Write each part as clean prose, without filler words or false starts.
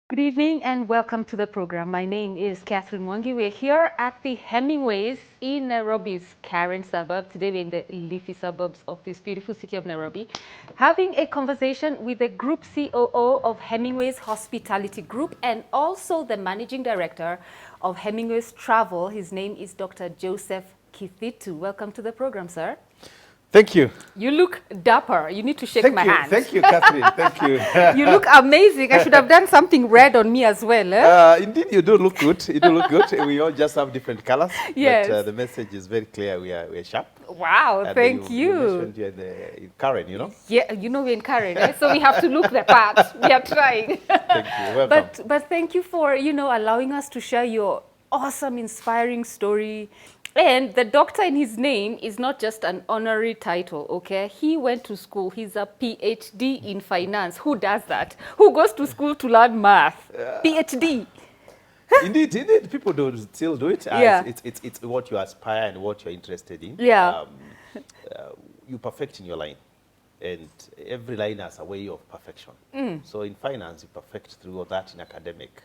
Good evening and welcome to the program. My name is Catherine Wangi. We're here at the Hemingways in Nairobi's Karen suburb. Today we're in the leafy suburbs of this beautiful city of Nairobi, having a conversation with the Group COO of Hemingways Hospitality Group and also the Managing Director of Hemingways Travel. His name is Dr. Joseph Kithitu. Welcome to the program, sir. Thank you. You look dapper. You need to shake my hand. Thank you, Catherine. Thank you. You look amazing. I should have done something red on me as well. Indeed, you do look good. You do look good. We all just have different colors. Yes. But the message is very clear. We're sharp. Wow, And thank You you. mentioned you're in Karen, you know? Yeah, you know we're in Karen, eh? So we have to look the part. We are trying. Thank you. Welcome. But thank you for, allowing us to share your awesome, inspiring story. And the doctor in his name is not just an honorary title, okay? He went to school. He's a PhD in finance. Who does that? Who goes to school to learn math? PhD. Indeed, people do still do it. Yeah. It's what you aspire and what you're interested in. Yeah. You perfect in your line. And every line has a way of perfection. So in finance, you perfect through all that in academic.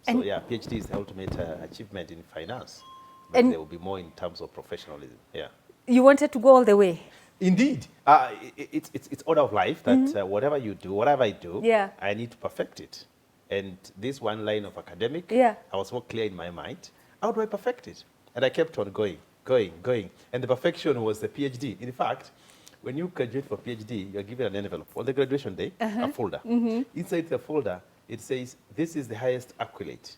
So And- yeah, PhD is the ultimate achievement in finance. But And- there will be more in terms of professionalism. Yeah. You wanted to go all the way? Indeed. It's order of life that whatever you do, whatever I do, Yeah. I need to perfect it. And this one line of academic, Yeah. I was more clear in my mind. How do I perfect it? And I kept on going. And the perfection was the PhD. In fact, when you graduate for PhD, you're given an envelope. On the graduation day, a folder. Inside the folder, it says, this is the highest accolade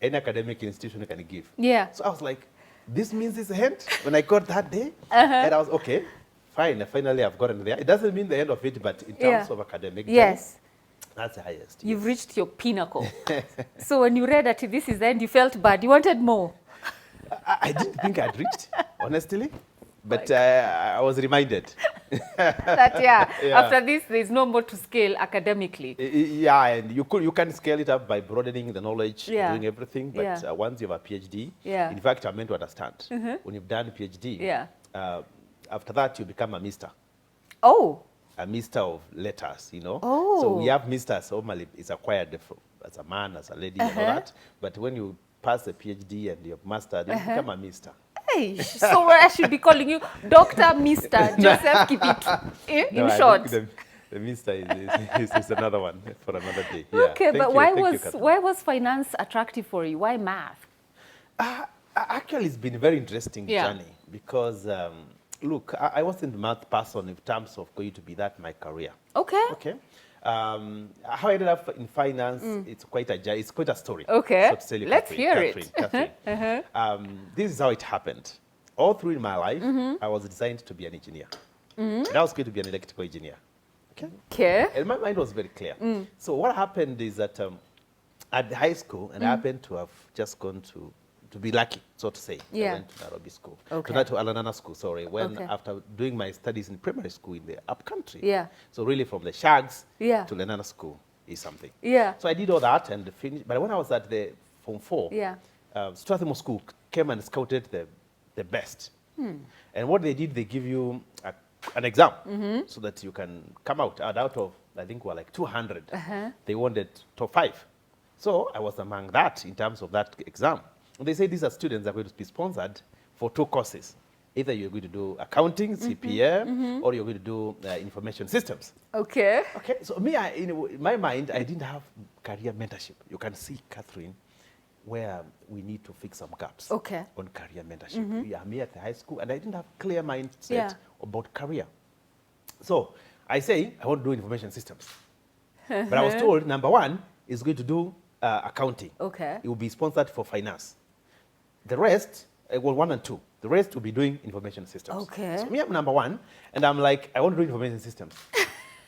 any academic institution can give. Yeah. So I was like, this means it's a hint. When I got that day, and I was, okay, fine, finally I've gotten there. It doesn't mean the end of it, but in terms of academic, Yes. that's the highest. You've yes. reached your pinnacle. So when you read that this is the end, you felt bad. You wanted more. I didn't think I'd reached, honestly, but I was reminded. That Yeah. after this, there's no more to scale academically. Yeah, and you can scale it up by broadening the knowledge, Yeah. doing everything. But Yeah. Once you have a PhD, Yeah. in fact, I'm meant to understand. When you've done a PhD, Yeah. After that you become a mister. Oh, A mister of letters, you know. Oh. So we have misters normally is acquired as a man, as a lady, and all that. But when you pass the PhD and you've mastered, you become a mister. hey. So I should be calling you Dr. Mr. Joseph Kithitu. In I short. think the mister is another one for another day. Yeah. Okay, Thank but you, why thank you, was Catherine. finance attractive for you? Why math? Actually, it's been a very interesting Yeah. journey because, look, I wasn't a math person in terms of going to be that my career. Okay. Okay. How I ended up in finance, it's quite a story. Okay. So to tell you, Let's hear it. Catherine. This is how it happened. All through in my life, I was designed to be an engineer. And I was going to be an electrical engineer. Okay. Okay. And my mind was very clear. So what happened is that at the high school, and I happened to have just gone to be lucky, so to say. Yeah. I went to Nairobi school. Okay. To Alanana school, sorry, when Okay. after doing my studies in primary school in the upcountry. Yeah. So really from the Shags Yeah. to Lenana school is something. Yeah. So I did all that and finished. But when I was at the Form 4, Yeah. Strathmore School came and scouted the best. And what they did, they give you an exam so that you can come out. And out of, I think, were like 200. They wanted top 5. So I was among that in terms of that exam. And they say these are students that are going to be sponsored for 2 courses. Either you're going to do accounting, CPA, or you're going to do information systems. Okay. Okay, so me, in my mind, I didn't have career mentorship. You can see, Catherine, where we need to fix some gaps Okay. on career mentorship. Yeah, me at the high school, and I didn't have clear mindset Yeah. about career. So I say, I want to do information systems. But I was told, number 1 is going to do accounting. Okay. It will be sponsored for finance. The rest, well, 1 and 2. The rest will be doing information systems. Okay. So me, I'm number 1, and I'm like, I want to do information systems.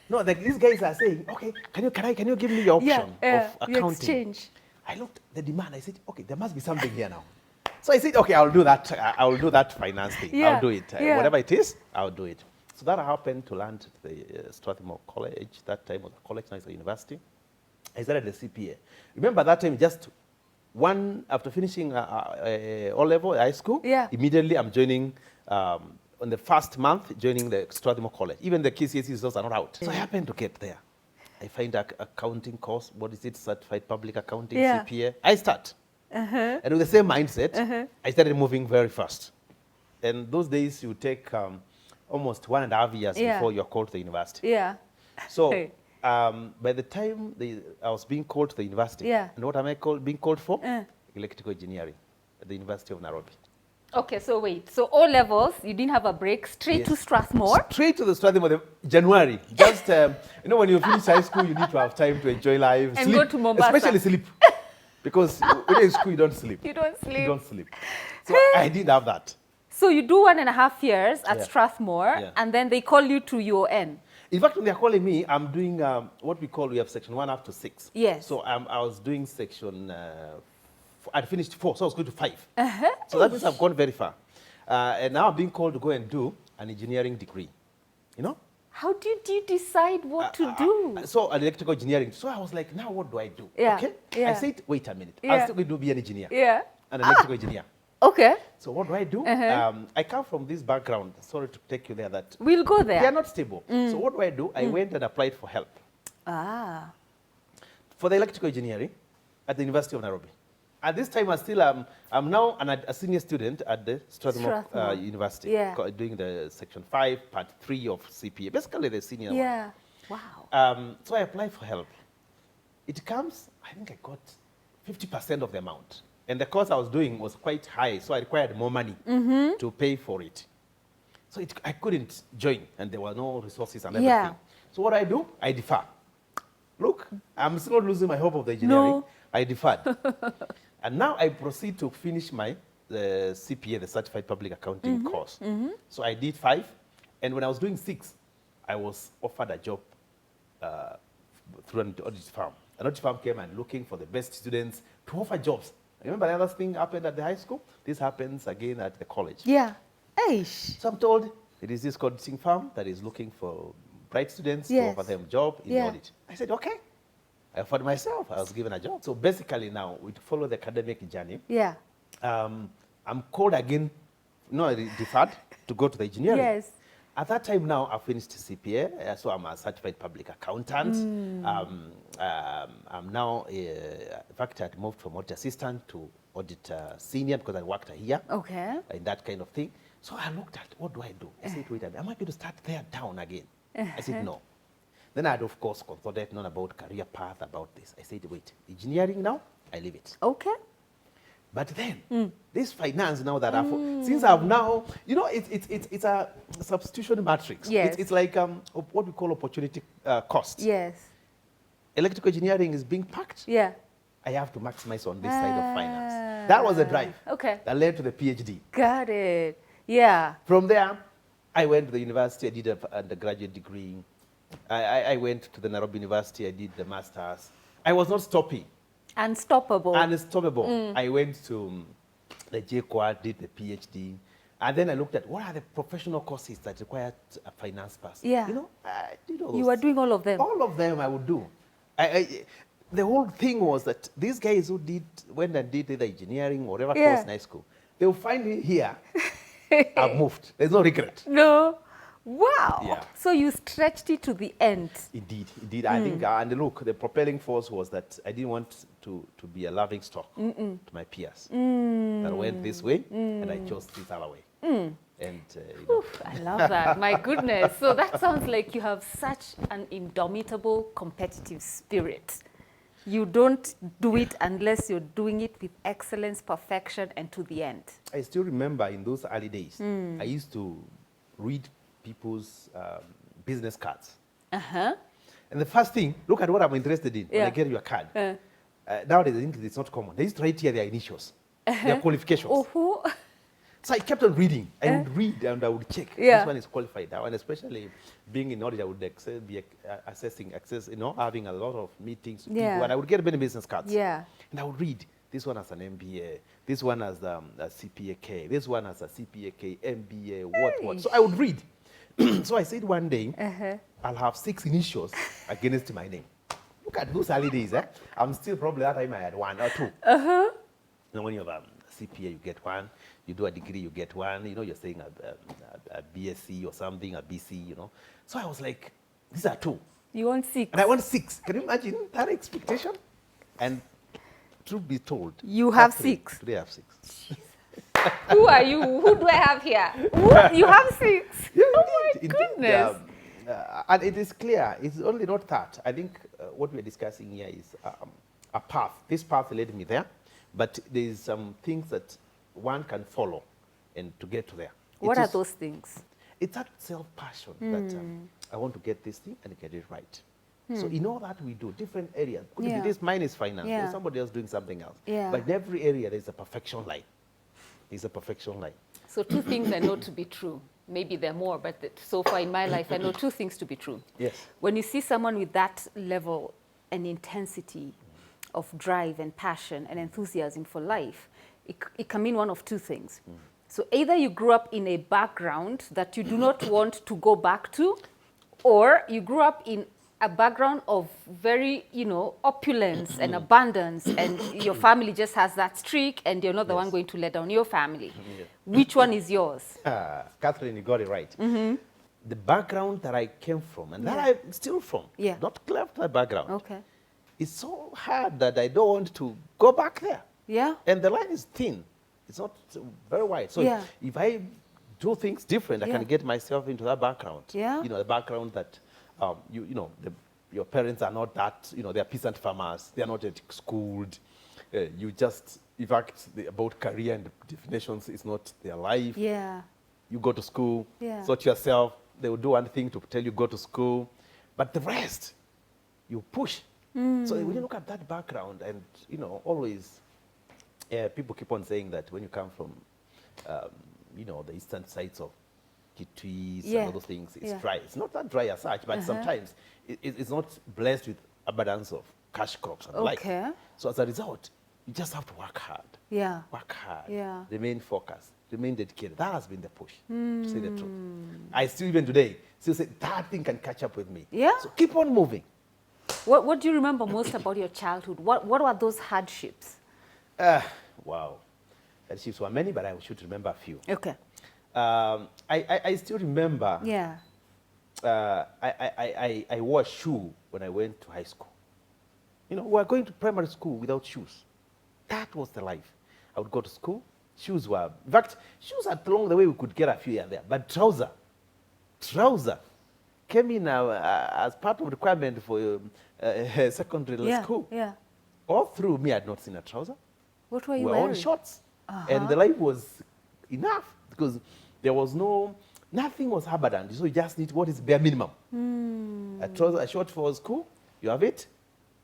No, like these guys are saying, okay, can you give me your option of you accounting? exchange. I looked at the demand. I said, okay, there must be something here now. So I said, okay, I'll do that. I will do that finance thing. Yeah, I'll do it. yeah. Whatever it is, I'll do it. So that happened to land at the Strathmore College. That time was a college, now it's a university. I started the CPA. Remember that time, just after finishing O-level, high school, Yeah. immediately I'm joining, on the first month, joining the Strathmore College. Even the KCSE results are not out. So I happened to get there. I find accounting course. What is it? Certified Public Accounting, Yeah. CPA. I start. And with the same mindset, I started moving very fast. And those days, you take almost 1.5 years Yeah. before you're called to the university. Yeah. So by the time I was being called to the university, Yeah. and what am I being called for? Electrical engineering at the University of Nairobi. Okay, so wait. So O levels, you didn't have a break, straight to Strathmore? Straight to the Strathmore, January. Just, you know, when you finish high school, you need to have time to enjoy life. And sleep, go to Mombasa. Especially sleep. Because when you're in school, you don't sleep. You don't sleep. You don't sleep. So I did have that. So you do 1.5 years at Yeah. Strathmore, Yeah. and then they call you to UON. In fact, when they're calling me, I'm doing what we have section 1 up to 6. Yes. So I was doing section, I'd finished 4, so I was going to 5. So that means I've gone very far. And now I'm being called to go and do an engineering degree, you know? How did you decide what to do? So an electrical engineering. So I was like, now what do I do? Yeah, Okay. yeah. I said, wait a minute. Yeah. I'm still going to be an engineer. Yeah. An electrical engineer. Okay. So what do I do? I come from this background. Sorry to take you there. That We'll go there. they are not stable. So what do? I went and applied for help Ah. for the electrical engineering at the University of Nairobi. At this time, I'm now a senior student at the Strathmore University, Yeah. doing the section 5, part 3 of CPA, basically the senior one. Yeah. Wow. So I applied for help. It comes, I think I got 50% of the amount. And the course I was doing was quite high, so I required more money to pay for it. So I couldn't join, and there were no resources and everything. Yeah. So what do? I defer. Look, I'm still not losing my hope of the engineering. No. I deferred. And now I proceed to finish my CPA, the Certified Public Accounting course. So I did 5, and when I was doing 6, I was offered a job through an audit firm. An audit firm came and looking for the best students to offer jobs. Remember the other thing happened at the high school? This happens again at the college. Yeah. Eish. So I'm told it is this auditing firm that is looking for bright students to offer them job in audit. I said, okay. I offered myself. I was given a job. So basically now, we follow the academic journey. Yeah. I'm called again, no, I deferred to go to the engineering. Yes. At that time now, I finished CPA, so I'm a certified public accountant. I'm now, in fact, I moved from audit assistant to audit senior because I worked here. Okay. In that kind of thing. So I looked at, what do I do? I said, wait a minute, am I going to start there down again? I said, no. Then I had, of course, consulted known about career path, about this. I said, wait, engineering now, I leave it. Okay. But then, this finance now that since I've now, you know, it's a substitution matrix. Yes. It's like what we call opportunity cost. Yes. Electrical engineering is being packed. Yeah. I have to maximize on this side of finance. That was the drive. Okay. That led to the PhD. Got it. Yeah. From there, I went to the university. I did an undergraduate degree. I went to the Nairobi University. I did the master's. I was not stopping. Unstoppable. Unstoppable. I went to the JQuad, did the PhD, and then I looked at what are the professional courses that require a finance person. Yeah. You know, I did all those. You were doing all of them. All of them I would do. The whole thing was that these guys who went and did the engineering, whatever course in high school, they will find me here. I've moved. There's no regret. No. Wow. Yeah. So you stretched it to the end. Indeed. I think, and look, the propelling force was that I didn't want to be a laughing stock to my peers. That went this way, and I chose this other way. And, you know. Oof, I love that. My goodness. So that sounds like you have such an indomitable competitive spirit. You don't do it unless you're doing it with excellence, perfection, and to the end. I still remember in those early days, I used to read people's business cards. And the first thing, look at what I'm interested in when I get your card. Nowadays, I think it's not common. They used to write here their initials, their qualifications. So I kept on reading. I would read and I would check. Yeah. This one is qualified now. And especially being in audit, I would be assessing, you know, having a lot of meetings with people. And I would get many business cards. Yeah. And I would read. This one has an MBA. This one has a CPA-K. This one has a CPA-K, MBA, what. So I would read. So I said one day, I'll have 6 initials against my name. Look at those early days. I'm still probably that time I had 1 or 2. You know, when you have a CPA, you get 1. You do a degree, you get 1. You know, you're saying a BSc or something, a BC, you know. So I was like, these are 2. You want 6. And I want 6. Can you imagine that expectation? And truth be told, You have Catherine, 6. Today I have 6. Who are you? Who do I have here? Who? You have 6? Yeah, Oh my indeed, goodness. and it is clear. It's only not that. I think what we're discussing here is a path. This path led me there, but there's some things that one can follow and to get to there. What are those things? It's that self-passion that I want to get this thing and get it right. So in all that we do, different areas. Could Yeah. be this, mine is finance. Yeah. There's somebody else doing something else. Yeah. But in every area, there's a perfection line. There's a perfection line. So 2 things I know to be true. Maybe there are more, but so far in my life, I know 2 things to be true. Yes. When you see someone with that level and intensity of drive and passion and enthusiasm for life, it can mean one of 2 things. So either you grew up in a background that you do not want to go back to, or you grew up in a background of very, opulence and abundance, and your family just has that streak, and you're not the one going to let down your family. Yeah. Which one is yours? Catherine, you got it right. The background that I came from, and that I'm still from, not left that background. Okay. It's so hard that I don't want to go back there. Yeah. And the line is thin. It's not very wide. So if I do things different, I can get myself into that background. Yeah. The background that, your parents are not that, they're peasant farmers. They're not schooled. In fact, about career and definitions is not their life. Yeah. You go to school, Yeah. sort yourself. They will do one thing to tell you go to school. But the rest, you push. So when you look at that background and, always, people keep on saying that when you come from, the eastern sides of Kithitu and all those things, it's dry. It's not that dry as such, but sometimes it's not blessed with abundance of cash crops and like. So as a result, you just have to work hard. Yeah. Work hard. Yeah. Remain focused. Remain dedicated. That has been the push, to say the truth. I still, even today, still say that thing can catch up with me. Yeah. So keep on moving. What do you remember most about your childhood? What were those hardships? Wow. Hardships were many, but I should remember a few. Okay. I still remember. Yeah. I wore a shoe when I went to high school. We were going to primary school without shoes. That was the life. I would go to school. Shoes were, in fact, shoes along the way we could get a few here and there. But trouser came in as part of the requirement for secondary school. Yeah. All through me, I had not seen a trouser. What were you We were wearing? all shorts. And the life was enough because there was nothing was abundant. So you just need what is bare minimum. A trouser, a short for school, you have it,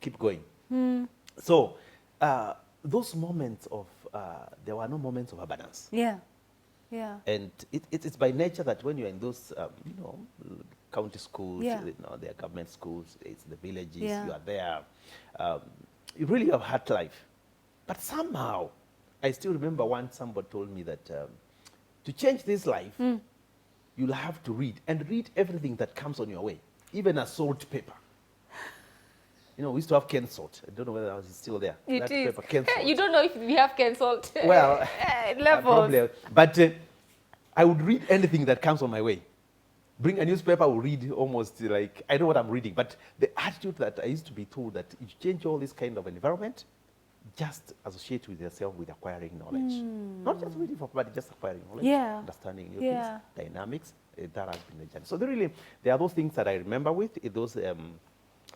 keep going. So those moments of, there were no moments of abundance. Yeah. Yeah. And it's by nature that when you're in those, county schools, they're government schools, it's the villages, you are there. You really have hard life. But somehow, I still remember once somebody told me that to change this life, you'll have to read, and read everything that comes on your way, even a salt paper. We used to have cane salt. I don't know whether it's still there. It that is. Paper, cane salt. You don't know if we have cane salt. Well, levels. probably. But I would read anything that comes on my way. Bring a newspaper, I will read almost like, I know what I'm reading. But the attitude that I used to be told that if you change all this kind of environment, just associate with yourself with acquiring knowledge. Not just reading for, but just acquiring knowledge, understanding new things, dynamics. That has been the journey. So there are those things that I remember with those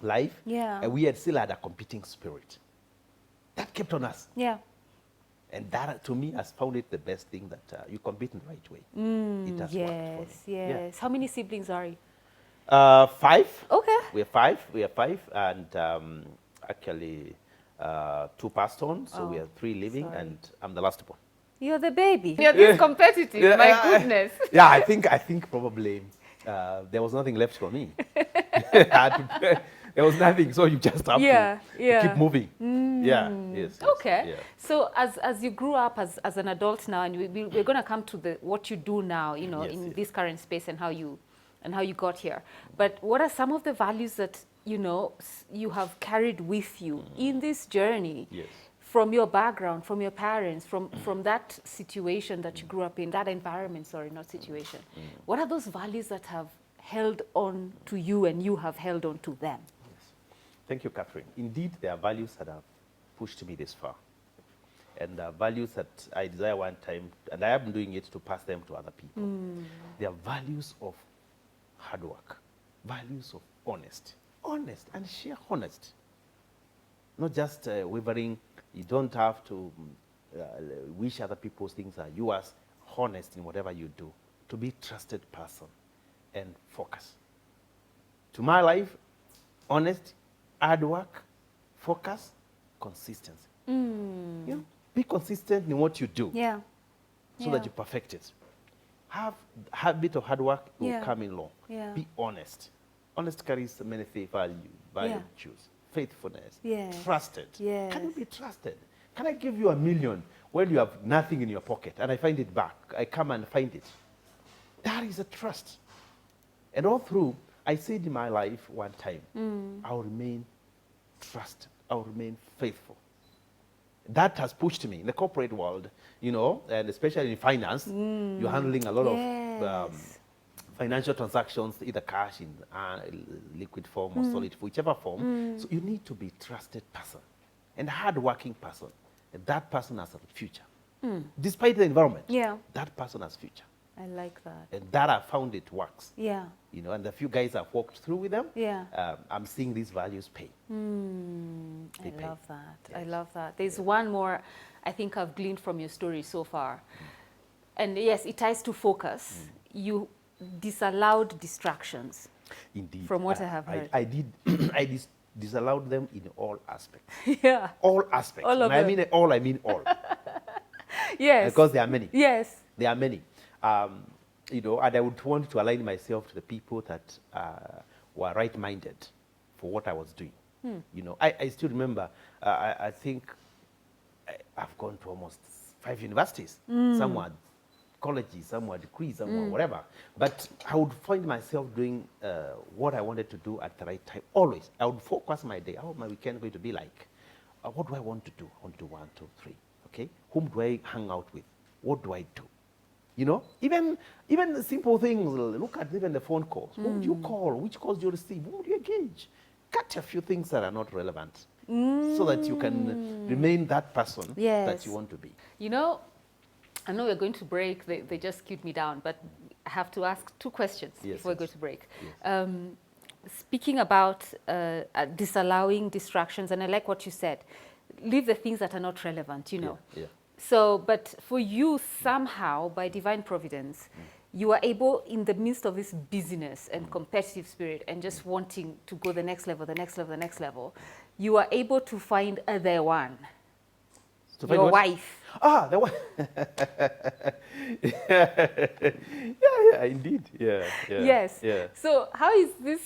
life. Yeah. And we had still had a competing spirit. That kept on us. Yeah. And that, to me, has found it the best thing that you compete in the right way. It has worked for me. Yes. Yeah. How many siblings are you? 5. Okay. We are 5, and actually 2 passed on, so we have 3 living, and I'm the last one. You're the baby. You're this competitive. My goodness. Yeah, I think probably there was nothing left for me. There was nothing, so you just have to keep moving. Yes. Okay. Yeah. So as you grew up as an adult now, and we're going to come to what you do now, in this current space and how you got here. But what are some of the values that you have carried with you in this journey? Yes. From your background, from your parents, from that situation that you grew up in, that environment, not situation. What are those values that have held on to you and you have held on to them? Thank you, Catherine. Indeed, there are values that have pushed me this far. And values that I desire one time, and I am doing it to pass them to other people. They are values of hard work, values of honest and sheer honest. Not just wavering. You don't have to wish other people's things are yours. Honest in whatever you do. To be a trusted person and focus. To my life, honest, hard work, focus, consistency. You know, be consistent in what you do so that you perfect it. Have a habit of hard work will come in long. Be honest. Honest carries many values. Faithfulness. Trusted. Can you be trusted? Can I give you $1 million when you have nothing in your pocket and I find it back? I come and find it. That is a trust. And all through, I said in my life one time, I'll remain trusted. I'll remain faithful. That has pushed me in the corporate world, you know, and especially in finance. You're handling a lot of financial transactions, either cash in liquid form or solid, whichever form. So you need to be a trusted person and a hard-working person. And that person has a future. Despite the environment, that person has future. I like that. And that I found it works. You know, and the few guys I've walked through with them, I'm seeing these values pay. I love that. Yes. I love that. There's one more I think I've gleaned from your story so far. And yes, it ties to focus. You disallowed distractions. Indeed. From what I have heard. I did. I disallowed them in all aspects. All aspects. All of them. I mean all, I mean all. Yes. Because there are many. Yes. There are many. You know, and I would want to align myself to the people that were right-minded for what I was doing. You know, I still remember, I think I've gone to almost 5 universities. Some were colleges, some were degrees, some were whatever. But I would find myself doing what I wanted to do at the right time, always. I would focus my day, how my weekend going to be like. What do I want to do? I want to do 1, 2, 3, okay? Whom do I hang out with? What do I do? You know, even the simple things, look at even the phone calls. Who do you call? Which calls do you receive? Who do you engage? Cut a few things that are not relevant so that you can remain that person that you want to be. You know, I know we're going to break. They just queued me down, but I have to ask 2 questions before we go to break. Yes. Speaking about disallowing distractions, and I like what you said, leave the things that are not relevant, you know. So, but for you, somehow, by divine providence, you are able, in the midst of this busyness and competitive spirit and just wanting to go the next level, the next level, the next level, you are able to find the one, your wife. Ah, the one. Indeed. Yes. So how is this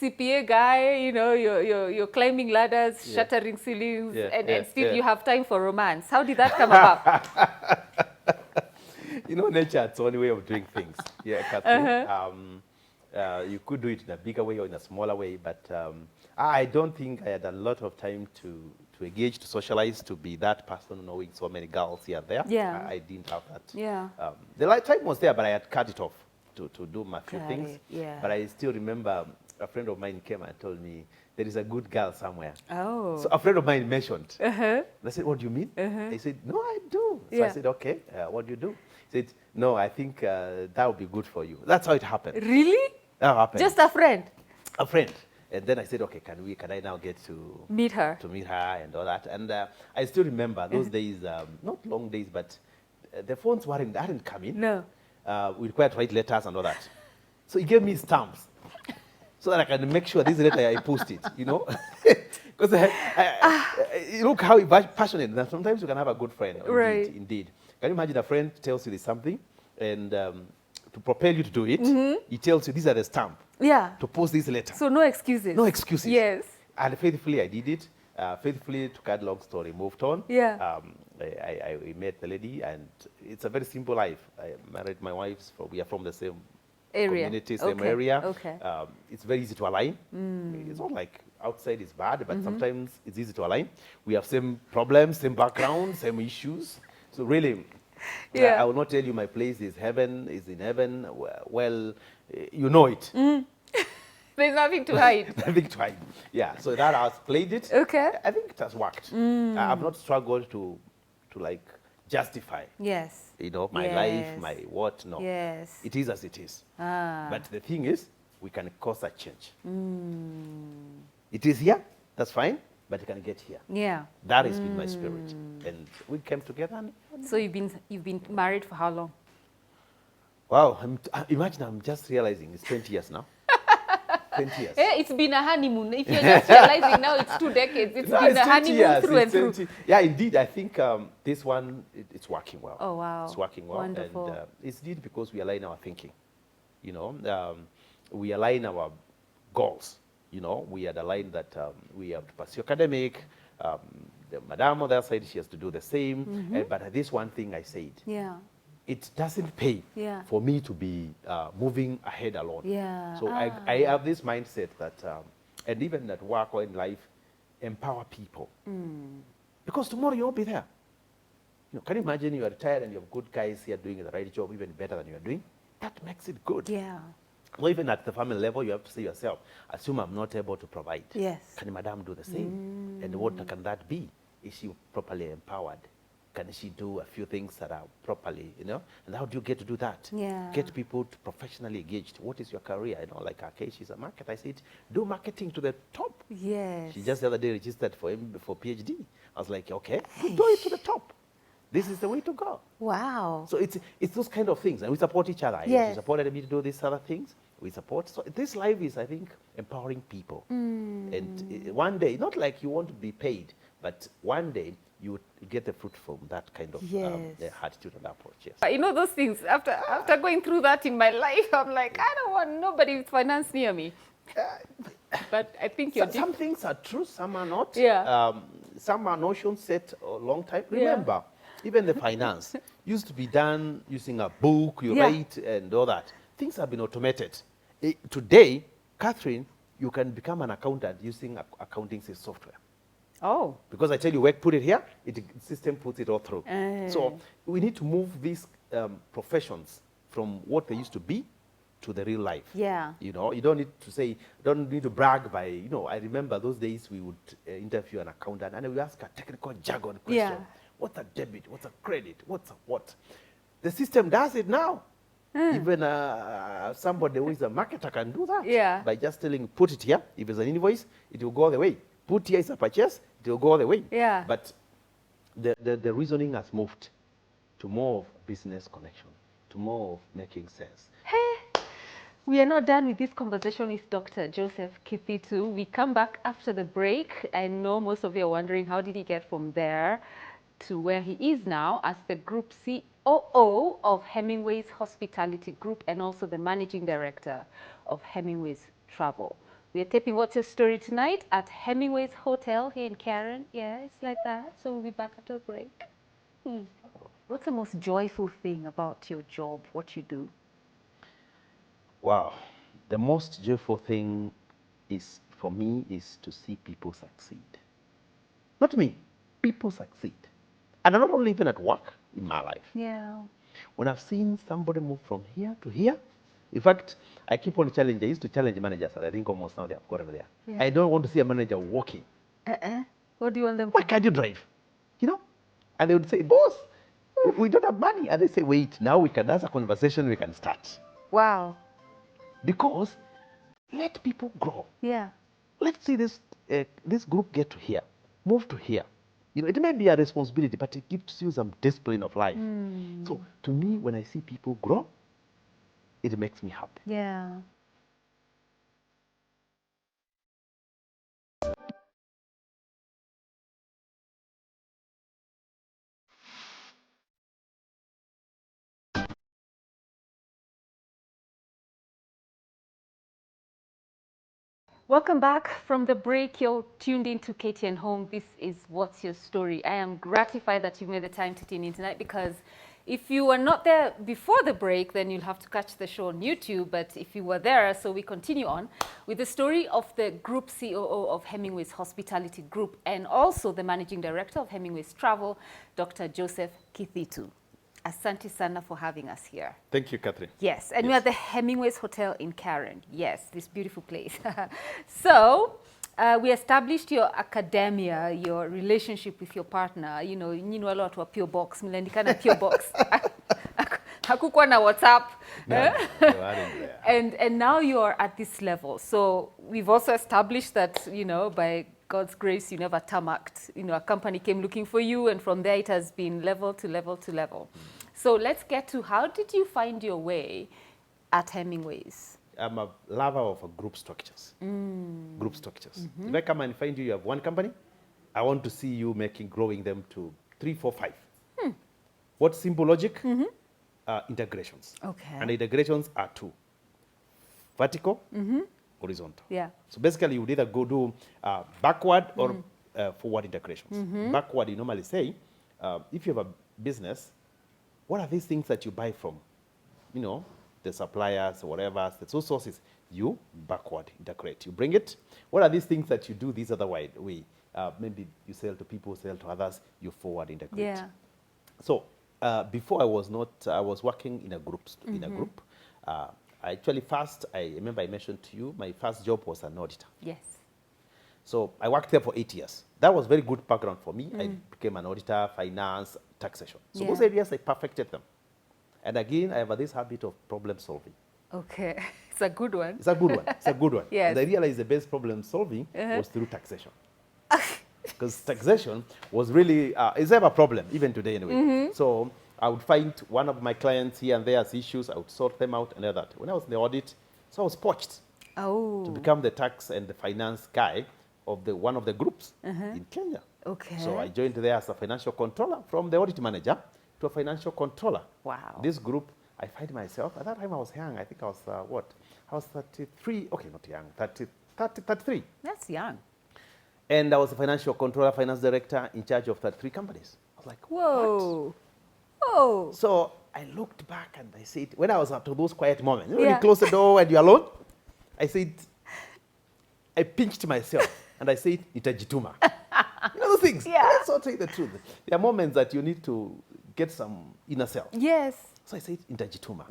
CPA guy, you know, you're climbing ladders, shattering ceilings, and still you have time for romance? How did that come about? You know, nature, it's the only way of doing things. Catherine. You could do it in a bigger way or in a smaller way, but I don't think I had a lot of time to engage, to socialize, to be that person knowing so many girls here and there. I didn't have that. The time was there, but I had cut it off to do my few things. But I still remember a friend of mine came and told me, there is a good girl somewhere. Oh. So a friend of mine mentioned. I said, what do you mean? He said, no, I do. So I said, okay, what do you do? He said, no, I think that would be good for you. That's how it happened. Really? That happened. Just a friend? A friend. And then I said, okay, can I now get to meet her? To meet her and all that. And I still remember those days, not long days, but the phones hadn't come in. No. We required to write letters and all that. So he gave me stamps so that I can make sure this letter I post it, you know. Because look how passionate. Now, sometimes you can have a good friend. Right. Indeed. Can you imagine a friend tells you there's something, and to propel you to do it, he tells you these are the stamp. To post this letter. So no excuses. No excuses. Yes. And faithfully I did it. Faithfully, to cut long story, moved on. I met the lady, and it's a very simple life. I married my wife, we are from the same community, same area. It's very easy to align. It's not like outside is bad, but sometimes it's easy to align. We have same problems, same background, same issues. So really, I will not tell you my place is heaven, is in heaven. Well, you know it. There's nothing to hide. Nothing to hide. Yeah, so that has played it. Okay. I think it has worked. I've not struggled to like justify, Yes. you know, my life, my what, no. Yes. It is as it is. Ah. But the thing is, we can cause a change. It is here, that's fine, but it can get here. Yeah. That has been my spirit. And we came together and So you've been married for how long? wow, imagine I'm just realizing it's 20 years now. 20 years. It's been a honeymoon. If you're just realizing now it's 2 decades, it's No, been it's a 20 honeymoon years, through and it's through. 20. Yeah, indeed, I think this one, it's working well. Oh, wow. It's working well. Wonderful. And it's indeed because we align our thinking. You know, we align our goals. You know, we had aligned that we have to pursue academic. The madam on the other side, she has to do the same. But this one thing I said, Yeah. it doesn't pay Yeah. for me to be moving ahead alone. Yeah. So I have this mindset that, and even at work or in life, empower people. Because tomorrow you won't be there. You know, can you imagine you are retired and you have good guys here doing the right job, even better than you are doing? That makes it good. Yeah. Or even at the family level, you have to say yourself, assume I'm not able to provide. Yes. Can madam do the same? And what can that be? Is she properly empowered? Can she do a few things that are properly, you know? And how do you get to do that? Yeah. Get people to professionally engaged. What is your career? You know, like, okay, she's a marketer. I said, do marketing to the top. Yes. She just the other day registered for PhD. I was like, okay, do it to the top. This is the way to go. Wow. So it's those kind of things. And we support each other. Yes. She supported me to do these other things. We support. So this life is, I think, empowering people. And one day, not like you want to be paid, but one day you get the fruit from that kind of attitude and approach. Yes. You know those things, after going through that in my life, I'm like, I don't want nobody with finance near me. But I think you're Some things are true, some are not. Yeah. Some are notions set a long time. Yeah. Remember, even the finance used to be done using a book, you Yeah. write and all that. Things have been automated. Today, Catherine, you can become an accountant using accounting software. Oh. Because I tell you, work, put it here, the system puts it all through. So we need to move these professions from what they used to be to the real life. Yeah. You know, you don't need to say, don't need to brag by, you know, I remember those days we would interview an accountant and we ask a technical jargon question. Yeah. What's a debit? What's a credit? What's a what? The system does it now. Even somebody who is a marketer can do that. Yeah. By just telling, put it here. If it's an invoice, it will go all the way. Put here is a purchase, it will go all the way. Yeah. But the reasoning has moved to more of business connection, to more of making sense. Hey, we are not done with this conversation with Dr. Joseph Kithitu. We come back after the break. I know most of you are wondering, how did he get from there to where he is now as the Group COO of Hemingways Hospitality Group and also the Managing Director of Hemingways Travel. We are taping What's Your Story tonight at Hemingways Hotel here in Karen. Yeah, it's like that. So we'll be back after the break. What's the most joyful thing about your job, what you do? Wow. The most joyful thing is, for me, is to see people succeed. Not me, people succeed. And not only even at work, in my life. Yeah. When I've seen somebody move from here to here, in fact, I keep on challenging. I used to challenge managers, and I think almost now they have got over there. Yeah. I don't want to see a manager walking. What do you want them Why to do? can't you drive? You know? And they would say, boss, we don't have money. And they say, wait, now we can, that's a conversation we can start. Wow. Because let people grow. Yeah. Let's see this group get to here, move to here. You know, it may be a responsibility, but it gives you some discipline of life. So to me, when I see people grow, it makes me happy. Yeah. Welcome back from the break. You're tuned in to KTN Home. This is What's Your Story. I am gratified that you made the time to tune in tonight, because if you were not there before the break, then you'll have to catch the show on YouTube. But if you were there, so we continue on with the story of the Group COO of Hemingways Hospitality Group and also the Managing Director of Hemingways Travel, Dr. Joseph Kithitu. Asante sana for having us here. Thank you, Catherine. Yes, and Yes. we're at the Hemingways Hotel in Karen. Yes, this beautiful place. So, we established your academia, your relationship with your partner. You know a lot of PO Box, mliandikana PO Box. Hakukuwa na WhatsApp. No, you aren't there. And now you are at this level. So we've also established that, by God's grace, you never tarmacked. A company came looking for you, and from there it has been level to level to level. So let's get to, how did you find your way at Hemingways? I'm a lover of group structures. Group structures. If I come and find you have one company, I want to see you growing them to 3, 4, 5. What simple logic? Integrations. Okay. And the integrations are 2. Vertical, horizontal. Yeah. So basically, you would either go do backward or forward integrations. Backward, you normally say, if you have a business, what are these things that you buy from? The suppliers or whatever, the sources, you backward integrate. You bring it. What are these things that you do this other way? Maybe you sell to people, sell to others, you forward integrate. Yeah. So before I was working in a group. Actually, first, I remember I mentioned to you, my first job was an auditor. Yes. So I worked there for 8 years. That was very good background for me. I became an auditor, finance, taxation. So those areas, I perfected them. And again, I have this habit of problem solving. Okay. It's a good one. It's a good one. It's a good one. Yes. And I realized the best problem solving was through taxation. Because taxation was really, it's ever a problem, even today anyway. So I would find one of my clients here and there has issues. I would sort them out and all that. When I was in the audit, so I was poached to become the tax and the finance guy of one of the groups in Kenya. Okay. So I joined there as a financial controller, from the audit manager to a financial controller. Wow. This group, I find myself, at that time I was young. I think I was, I was 33. Okay, not young, 33. That's young. And I was a financial controller, finance director in charge of 33 companies. I was like, Whoa. what? Whoa. So I looked back and I said, when I was up to those quiet moments, when Yeah. you close the door and you're alone, I said, I pinched myself and I said, itajituma. Those things. Yeah. Let's all tell you the truth. There are moments that you need to get some inner self. Yes. So I said, itajituma.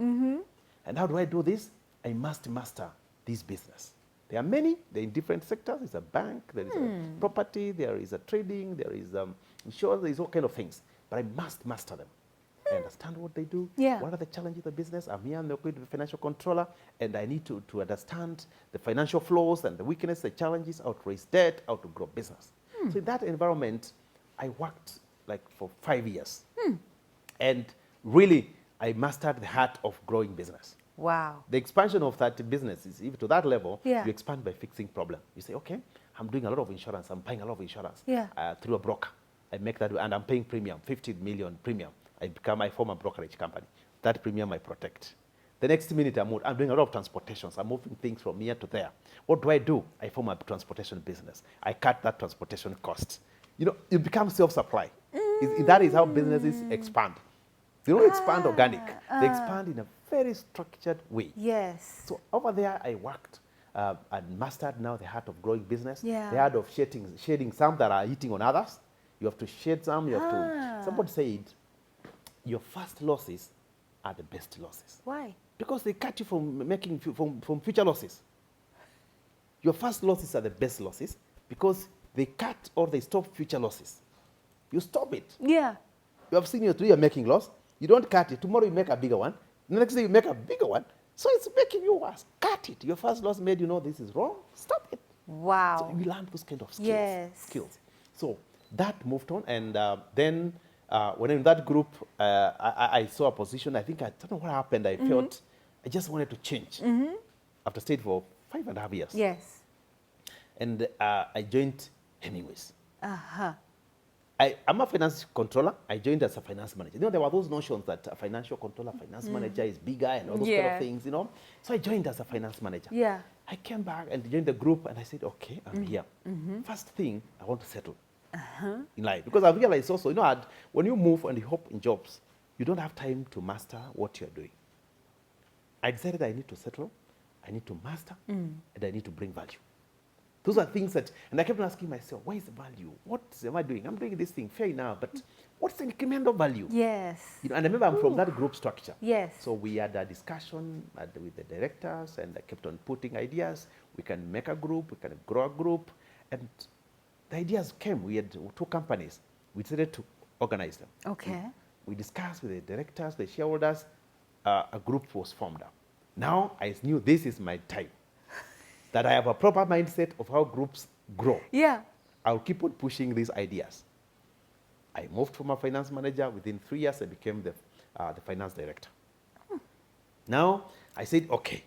And how do I do this? I must master this business. There are many, they're in different sectors. There's a bank, there is a property, there is a trading, there is insurance, there is all kind of things. But I must master them. I understand what they do. Yeah. What are the challenges of the business? I'm here, I'm the financial controller, and I need to understand the financial flows and the weakness, the challenges, how to raise debt, how to grow business. So in that environment, I worked for 5 years. And really, I mastered the art of growing business. Wow. The expansion of that business is, even to that level, Yeah. you expand by fixing problem. You say, okay, I'm doing a lot of insurance, I'm buying a lot of insurance Yeah. through a broker. I make that, and I'm paying premium, 50 million premium. I form a brokerage company. That premium I protect. The next minute I'm doing a lot of transportations. I'm moving things from here to there. What do? I form a transportation business. I cut that transportation cost. You become self-supply. That is how businesses expand. They don't expand organic. They expand in a very structured way. Yes. So over there, I worked and mastered now the art of growing business. Yeah. The art of shading some that are hitting on others. You have to shade some. You have to. Somebody said, your first losses are the best losses. Why? Because they cut you from future losses. Your first losses are the best losses because they cut or they stop future losses. You stop it. Yeah. You have seen you're making loss. You don't cut it. Tomorrow you make a bigger one. The next day you make a bigger one. So it's making you worse. Cut it. Your first loss made you know this is wrong. Stop it. Wow. So we learned those kind of skills. Yes. Skills. So that moved on, and then when in that group, I saw a position. I think I don't know what happened. I felt I just wanted to change. After staying for 5.5 years. Yes. And I joined Hemingways. Uh-huh. I'm a finance controller. I joined as a finance manager. There were those notions that a financial controller, finance manager is bigger and all those kind of things, So I joined as a finance manager. Yeah. I came back and joined the group, and I said, okay, I'm here. First thing, I want to settle in life. Because I realized also, when you move and you hop in jobs, you don't have time to master what you're doing. I decided I need to settle, I need to master, and I need to bring value. Those are things that, and I kept on asking myself, where is the value? What am I doing? I'm doing this thing, fair enough, but what's the incremental value? Yes. You know, and I remember I'm from that group structure. Yes. So we had a discussion with the directors, and I kept on putting ideas. We can make a group, we can grow a group, and the ideas came. We had 2 companies. We decided to organize them. Okay. We discussed with the directors, the shareholders. A group was formed up. Now I knew this is my time. That I have a proper mindset of how groups grow. Yeah. I'll keep on pushing these ideas. I moved from a finance manager. Within 3 years, I became the finance director. Now, I said, okay,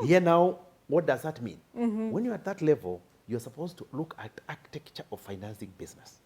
here now, what does that mean? When you're at that level, you're supposed to look at architecture of financing business.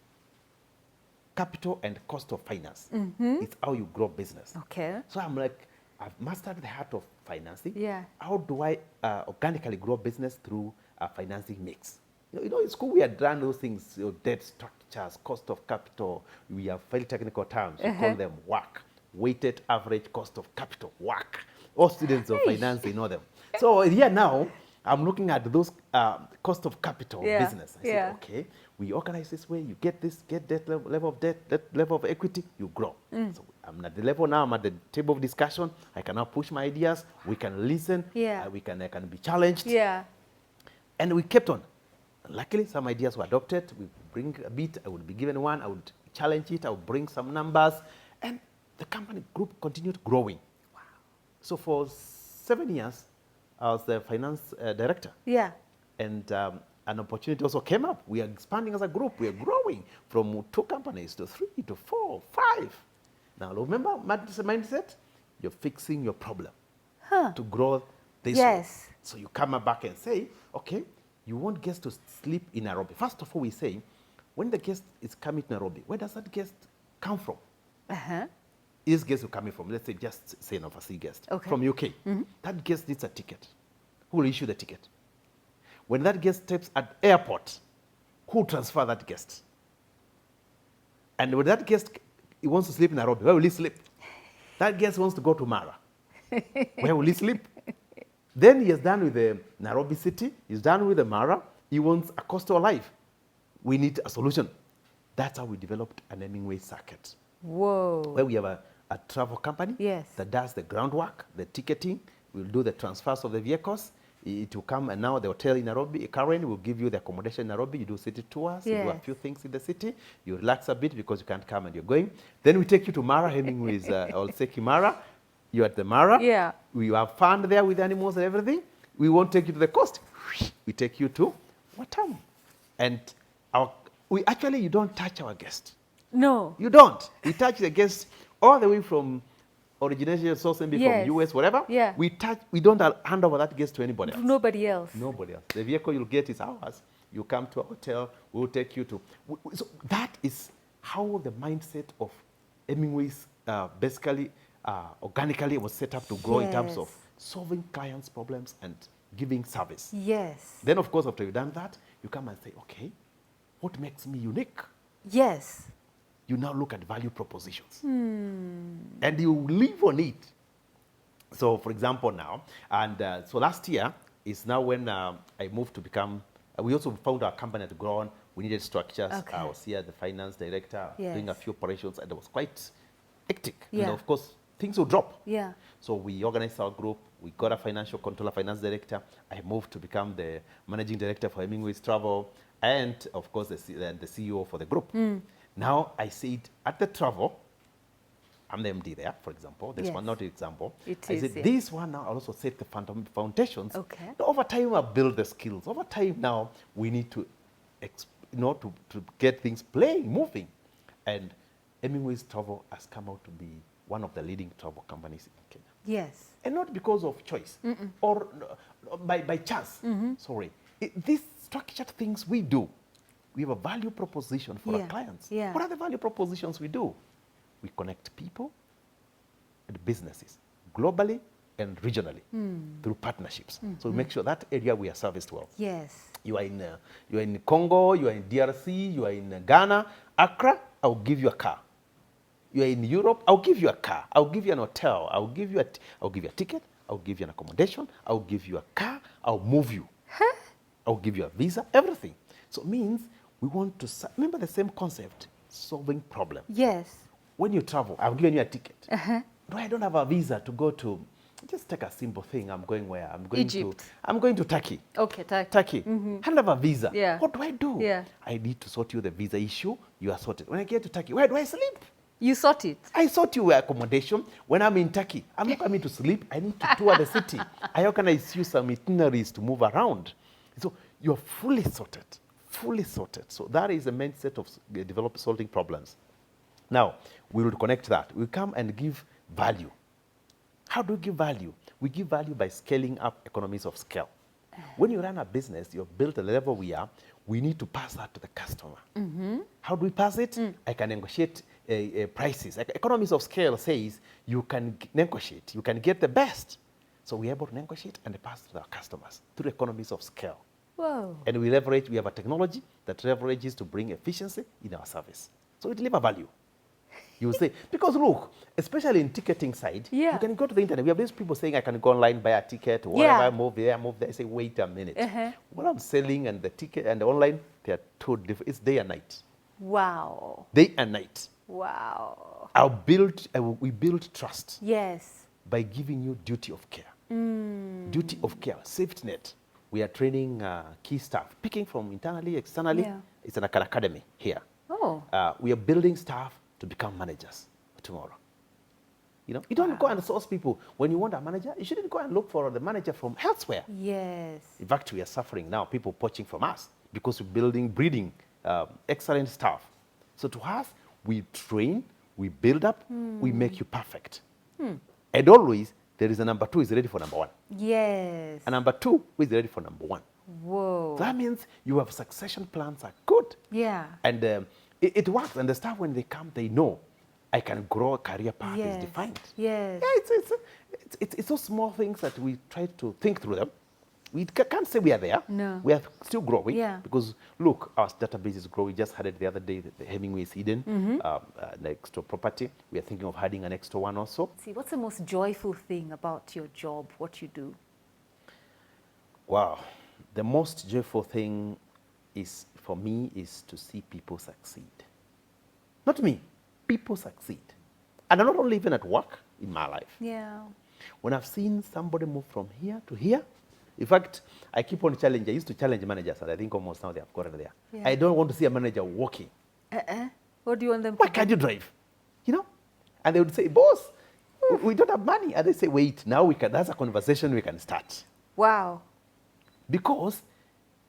Capital and cost of finance. It's how you grow business. Okay. So I'm like, I've mastered the art of financing. Yeah. How do I organically grow business through a financing mix? You know, in school we had done those things, you know, debt structures, cost of capital. We have very technical terms. We call them WACC, weighted average cost of capital, WACC. All students of finance, they know them. So here now, I'm looking at those cost of capital business. I said, okay, we organize this way. You get this, get that level of debt, that level of equity, you grow. So I'm at the level now. I'm at the table of discussion. I can now push my ideas. We can listen. I can be challenged. Yeah. And we kept on. Luckily, some ideas were adopted. We bring a bit. I would be given one. I would challenge it. I would bring some numbers, and the company group continued growing. Wow. So for 7 years, I was the finance director. Yeah. And an opportunity also came up. We are expanding as a group. We are growing from 2 companies to 3 to 4, 5. Now, remember mindset? You're fixing your problem to grow this way. So you come back and say, okay, you want guests to sleep in Nairobi. First of all, we say, when the guest is coming to Nairobi, where does that guest come from? Is guest who coming from, let's say, just say an overseas guest from UK. That guest needs a ticket. Who will issue the ticket? When that guest steps at airport, who will transfer that guest? And when that guest he wants to sleep in Nairobi, where will he sleep? That guest wants to go to Mara. Where will he sleep? Then he is done with the Nairobi city. He's done with the Mara. He wants a coastal life. We need a solution. That's how we developed an Hemingways circuit. Whoa. Where we have a travel company that does the groundwork, the ticketing. We'll do the transfers of the vehicles. It will come, and now the hotel in Nairobi, Karen, will give you the accommodation in Nairobi. You do city tours, you do a few things in the city. You relax a bit because you can't come and you're going. Then we take you to Mara, Hemingways, I'll say Mara. You're at the Mara. Yeah. We have fun there with animals and everything. We won't take you to the coast. We take you to Watamu. And you don't touch our guest. No. You don't. We touch the guest all the way from origination source, maybe from US, whatever. Yeah. We don't hand over that guest to anybody else. Nobody else. Nobody else. The vehicle you'll get is ours. You come to a hotel, we'll take you to. So that is how the mindset of Hemingways basically organically was set up to grow in terms of solving clients' problems and giving service. Yes. Then, of course, after you've done that, you come and say, okay, what makes me unique? Yes. You now look at value propositions. And you live on it. So, for example, now, and so last year is now when I moved to become, we also found our company had grown. We needed structures. I was here, the finance director, doing a few operations, and it was quite hectic. And of course, things will drop. Yeah. So we organized our group. We got a financial controller, finance director. I moved to become the managing director for Hemingways Travel, and of course, the CEO for the group. Now, I said, at the travel, I'm the MD there, for example. This one, not an example. I said, this one now, I'll also set the foundations. Okay. Now, over time, I'll build the skills. Over time now, we need to, to get things playing, moving. And Hemingways Travel has come out to be one of the leading travel companies in Kenya. Yes. And not because of choice or by chance. Sorry. These structured things we do. We have a value proposition for our clients. What are the value propositions we do? We connect people and businesses globally and regionally through partnerships. So we make sure that area we are serviced well. Yes. You are in Congo, you are in DRC, you are in Ghana, Accra, I'll give you a car. You are in Europe, I'll give you a car. I'll give you an hotel. I'll give you a ticket. I'll give you an accommodation. I'll give you a car. I'll move you. I'll give you a visa, everything. So it means we want to, remember the same concept, solving problem. Yes. When you travel, I've given you a ticket. No, I don't have a visa to go to, just take a simple thing. I'm going where? I'm going to Turkey. Okay, Turkey. Turkey. I don't have a visa. Yeah. What do I do? Yeah. I need to sort you the visa issue. You are sorted. When I get to Turkey, where do I sleep? You sort it? I sort you accommodation. When I'm in Turkey, I'm not coming to sleep. I need to tour the city. I organize you some itineraries to move around. So you're fully sorted, fully sorted. So that is the mindset of solving problems. Now, we will connect that. We come and give value. How do we give value? We give value by scaling up economies of scale. When you run a business, you've built the level we are, we need to pass that to the customer. How do we pass it? I can negotiate prices. Economies of scale says you can negotiate, you can get the best. So we're able to negotiate and pass to our customers through economies of scale. Whoa. And we have a technology that leverages to bring efficiency in our service. So we deliver value. You say, because look, especially in ticketing side, you can go to the internet. We have these people saying, I can go online, buy a ticket, or whatever, move there. I say, wait a minute. What I'm selling and the ticket and the online, they are two different. It's day and night. Wow. Day and night. Wow. We build trust. Yes. By giving you duty of care. Duty of care, safety net. We are training key staff, picking from internally, externally. It's an academy here. Oh. We are building staff to become managers tomorrow. You know, you don't go and source people. When you want a manager, you shouldn't go and look for the manager from elsewhere. Yes. In fact, we are suffering now, people poaching from us because we're breeding excellent staff. So to us, we train, we build up, we make you perfect. And always, there is a number 2 is ready for number 1. Yes. And number 2 is ready for number 1. Whoa. That means you have succession plans are good. Yeah. And it works. And the staff, when they come, they know I can grow, a career path is defined. Yes. Yeah, it's those small things that we try to think through them. We can't say we are there. No. We are still growing. Yeah. Because, look, our database is growing. We just had it the other day, the Hemingways Eden, next to property. We are thinking of adding an extra one also. See, what's the most joyful thing about your job, what you do? Wow. The most joyful thing is, for me, is to see people succeed. Not me, people succeed. And I'm not only even at work, in my life. Yeah. When I've seen somebody move from here to here, in fact, I keep on challenging. I used to challenge managers, and I think almost now they have gotten there. Yeah. I don't want to see a manager walking. What do you want them to Why do? can't you drive? You know? And they would say, boss, we don't have money. And they say, wait, now we can, that's a conversation we can start. Wow. Because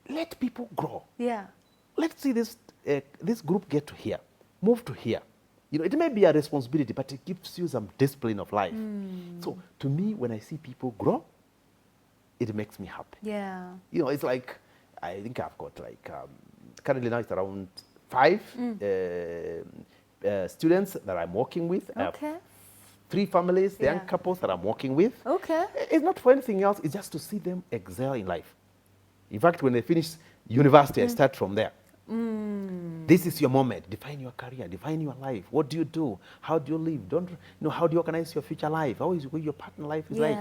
let people grow. Yeah. Let's see this group get to here, move to here. You know, it may be a responsibility, but it gives you some discipline of life. So to me, when I see people grow, it makes me happy. Yeah. You know, it's like, I think I've got like, currently now it's around 5 students that I'm working with. I have 3 families, young couples that I'm working with. Okay. It's not for anything else, it's just to see them excel in life. In fact, when they finish university, I start from there. This is your moment. Define your career, define your life. What do you do? How do you live? How do you organize your future life? How is your partner life is like?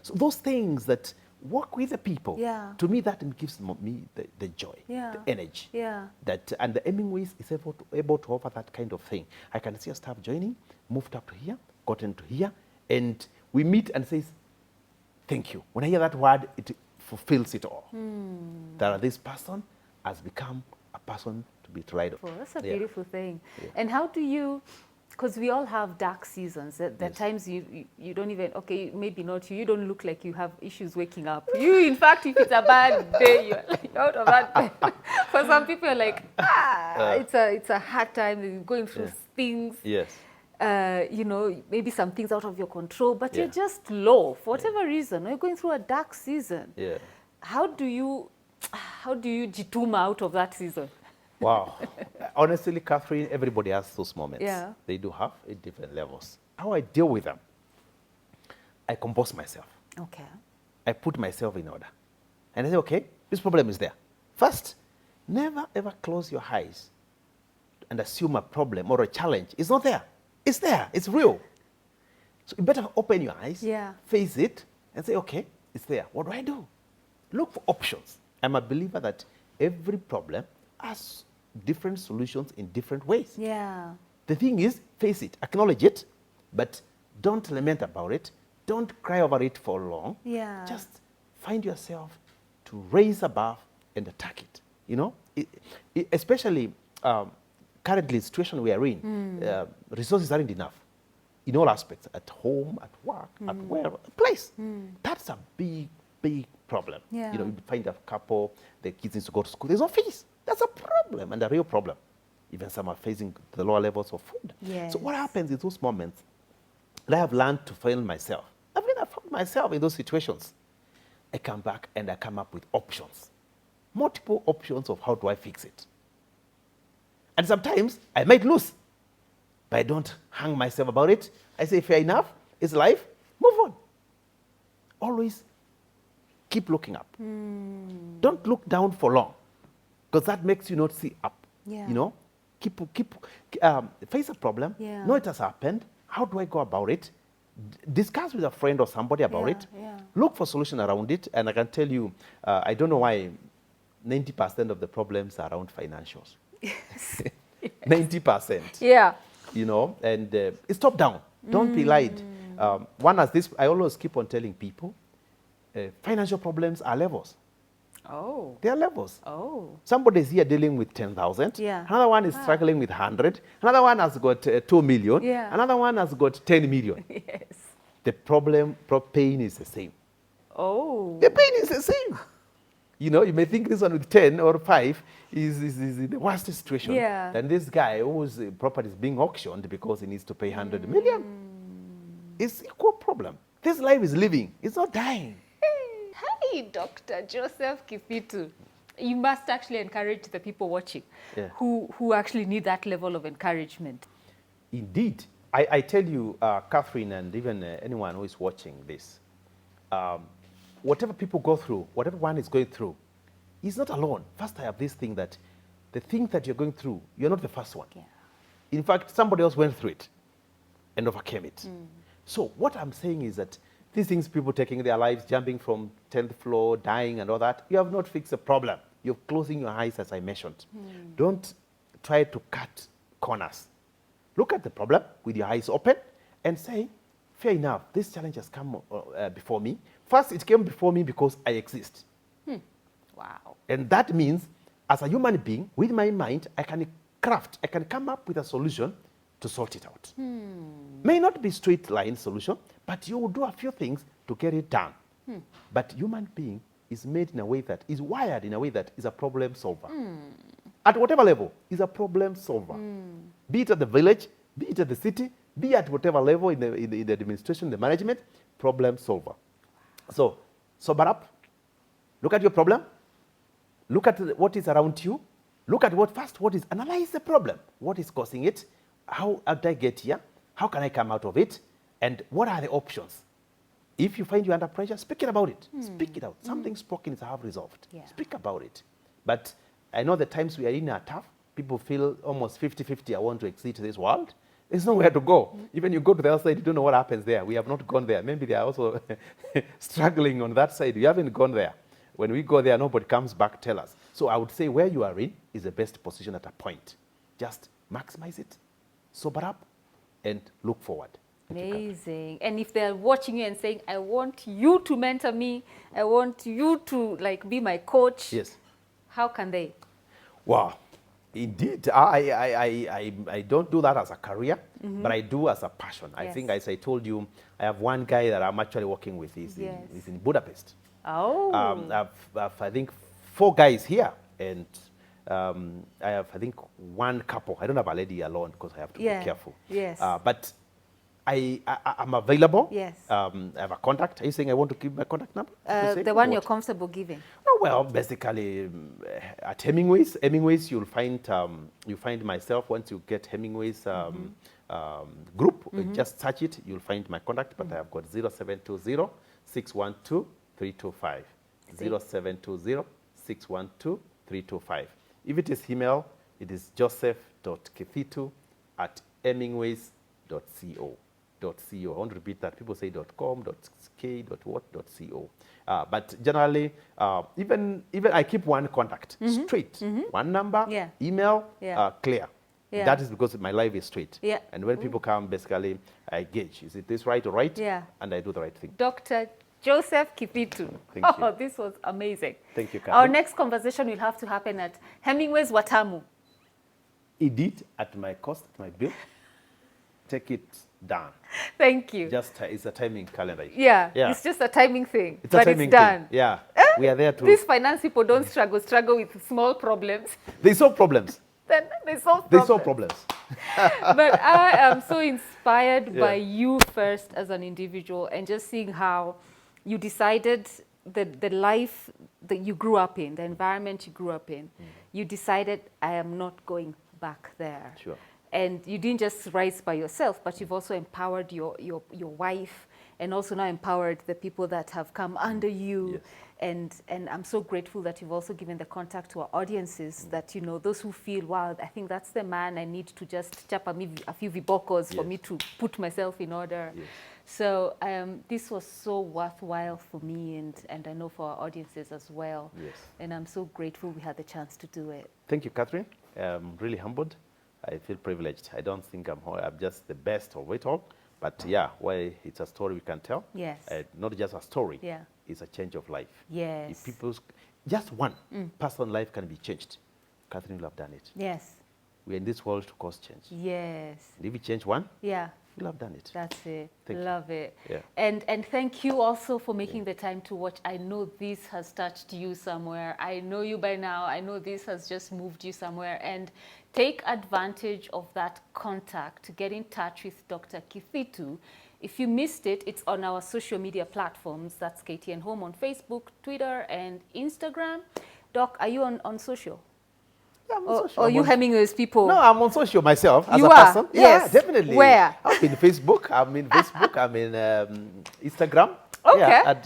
So those things that work with the people. Yeah. To me, that gives me the joy, the energy. Yeah. And the Hemingways is able to offer that kind of thing. I can see a staff joining, moved up to here, gotten to here, and we meet and says, thank you. When I hear that word, it fulfills it all. That this person has become a person to be tried. That's a beautiful thing. Yeah. And how do you, because we all have dark seasons, at times you don't even, okay, maybe not you don't look like you have issues waking up. You, in fact, if it's a bad day, you're like out of that bed. For some people, you're like, it's a hard time, you're going through things. Yes. You know, maybe some things out of your control, but you're just low for whatever reason, or you're going through a dark season. Yeah. How do you jituma out of that season? Wow. Honestly, Catherine, everybody has those moments. Yeah. They do have at different levels. How I deal with them, I compose myself. Okay. I put myself in order. And I say, okay, this problem is there. First, never ever close your eyes and assume a problem or a challenge. It's not there. It's there. It's real. So you better open your eyes, face it, and say, okay, it's there. What do I do? Look for options. I'm a believer that every problem has different solutions in different ways. Yeah. The thing is, face it, acknowledge it, but don't lament about it. Don't cry over it for long. Yeah. Just find yourself to raise above and attack it. You know, especially currently, the situation we are in, resources aren't enough in all aspects, at home, at work, at wherever, place. That's a big, big problem. Yeah. You know, you find a couple, the kids need to go to school, there's no fees. That's a problem, and a real problem. Even some are facing the lower levels of food. Yes. So what happens in those moments, I have learned to find myself. I found myself in those situations. I come back and I come up with options. Multiple options of how do I fix it. And sometimes I might lose, but I don't hang myself about it. I say, fair enough, it's life, move on. Always keep looking up. Don't look down for long, because that makes you not see up. Yeah. You know, face a problem, Yeah. know it has happened, how do I go about it? Discuss with a friend or somebody about it. Yeah. Look for solution around it, and I can tell you, I don't know why 90% of the problems are around financials. Yes. 90%. Yeah. You know, and it's top down. Don't be lied. One has this, I always keep on telling people, financial problems are levels. Oh. They are levels. Oh. Somebody's here dealing with 10,000. Yeah. Another one is struggling with 100. Another one has got 2 million. Yeah. Another one has got 10 million. Yes. The pain is the same. Oh. The pain is the same. You know, you may think this one with 10 or 5 is in the worst situation. Yeah. Than this guy whose property is being auctioned because he needs to pay 100 million. It's equal problem. This life is living. It's not dying. Hey, Dr. Joseph Kithitu. You must actually encourage the people watching who actually need that level of encouragement. Indeed. I tell you, Catherine, and even anyone who is watching this, whatever people go through, whatever one is going through, he's not alone. First, I have this thing that the thing that you're going through, you're not the first one. Yeah. In fact, somebody else went through it and overcame it. So what I'm saying is that these things, people taking their lives, jumping from 10th floor, dying and all that, you have not fixed the problem. You're closing your eyes, as I mentioned. Don't try to cut corners. Look at the problem with your eyes open and say, fair enough, this challenge has come before me. First, it came before me because I exist. Wow. And that means, as a human being, with my mind, I can come up with a solution to sort it out. May not be straight line solution, but you will do a few things to get it done. But human being is made in a way that is wired in a way that is a problem solver. At whatever level, is a problem solver. Be it at the village, be it at the city, be at whatever level in the administration, the management, problem solver. So, sober up, look at your problem, look at what is around you, look at analyze the problem. What is causing it? How did I get here? How can I come out of it? And what are the options? If you find you're under pressure, speak about it. Speak it out. Something spoken is half resolved. Yeah. Speak about it. But I know the times we are in are tough. People feel almost 50-50, I want to exit this world. There's nowhere to go. Even you go to the other side, you don't know what happens there. We have not gone there. Maybe they are also struggling on that side. We haven't gone there. When we go there, nobody comes back, tell us. So I would say where you are in is the best position at a point. Just maximize it, sober up, and look forward. Amazing. And if they're watching you and saying, I want you to mentor me, I want you to be my coach. Yes. How can they? Wow. Indeed, I don't do that as a career, but I do as a passion. I think, as I told you, I have one guy that I'm actually working with. He's in Budapest. Oh. I've, I think, 4 guys here, and I have, I think, one couple. I don't have a lady alone because I have to be careful. Yes. But I'm available. Yes. I have a contact. Are you saying I want to give my contact number? The one you're comfortable giving. Oh, well, basically, at Hemingways, you'll find myself. Once you get Hemingways Group, just search it. You'll find my contact. But I have got 0720 612 325. 0720 612 325. If it is email, it is joseph.kithitu@hemingways.co. .co. I want to repeat that. People say .com, .k, .what, .co. But generally, even I keep one contact straight, one number, Yeah. email, Yeah. clear. Yeah. That is because my life is straight. Yeah. And when people come, basically, I gauge, is it this right or right? Yeah. And I do the right thing. Dr. Joseph Kithitu. Thank you. This was amazing. Thank you, Our Catherine. next conversation will have to happen at Hemingways Watamu. Eat it at my cost, at my bill. Take it down. Thank you. Just it's a timing calendar. Yeah, Yeah. it's just a timing thing. It's a but timing it's done. thing. Yeah. We are there to. These finance people don't struggle with small problems. They solve problems. Then they solve They problems. solve problems. But I am so inspired Yeah. by you first as an individual, and just seeing how you decided the life that you grew up in, the environment you grew up in, you decided, I am not going back there. Sure. And you didn't just rise by yourself, but you've also empowered your wife, and also now empowered the people that have come under you. Yes. And I'm so grateful that you've also given the contact to our audiences, that, you know, those who feel, wow, I think that's the man, I need to just chap a few vibocos for Yes. me to put myself in order. Yes. So this was so worthwhile for me, and I know for our audiences as well. Yes. And I'm so grateful we had the chance to do it. Thank you, Catherine. I'm really humbled. I feel privileged. I don't think I'm just the best of it all. But yeah, well, it's a story we can tell. Yes. Not just a story. Yeah. It's a change of life. Yes. If people's, just one person's life can be changed, Catherine will have done it. Yes. We're in this world to cause change. Yes. And if we change one, Yeah. we'll have done it. That's it. Thank you. Love it. Yeah. And thank you also for making the time to watch. I know this has touched you somewhere. I know you by now. I know this has just moved you somewhere. And take advantage of that contact to get in touch with Dr. Kithitu. If you missed it, it's on our social media platforms. That's KTN Home on Facebook, Twitter, and Instagram. Doc, are you on social? Yeah, I'm on social. Or I'm you on- Hemingways people? No, I'm on social myself as You a are? person. Yeah, Yes. definitely. Where? I'm in Facebook. I'm in Facebook. I'm in Instagram. Okay. Yeah, at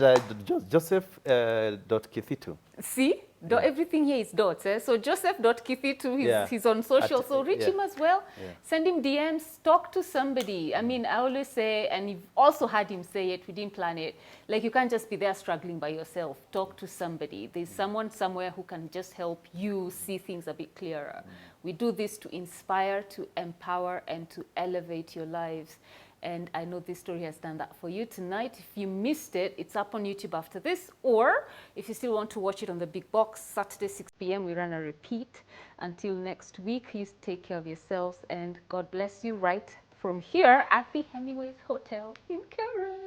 Joseph.Kithitu. See? Everything here is dots. So Joseph.Kithitu, Yeah. he's on social. At- So reach yeah. him as well. Yeah. Send him DMs. Talk to somebody. I mean, I always say, and you've also had him say it, we didn't plan it, like you can't just be there struggling by yourself. Talk to somebody. There's someone somewhere who can just help you see things a bit clearer. We do this to inspire, to empower, and to elevate your lives. And I know this story has done that for you tonight. If you missed it, it's up on YouTube after this. Or if you still want to watch it on the big box, Saturday, 6 p.m., we run a repeat. Until next week, please take care of yourselves. And God bless you right from here at the Hemingways Hotel in Karen.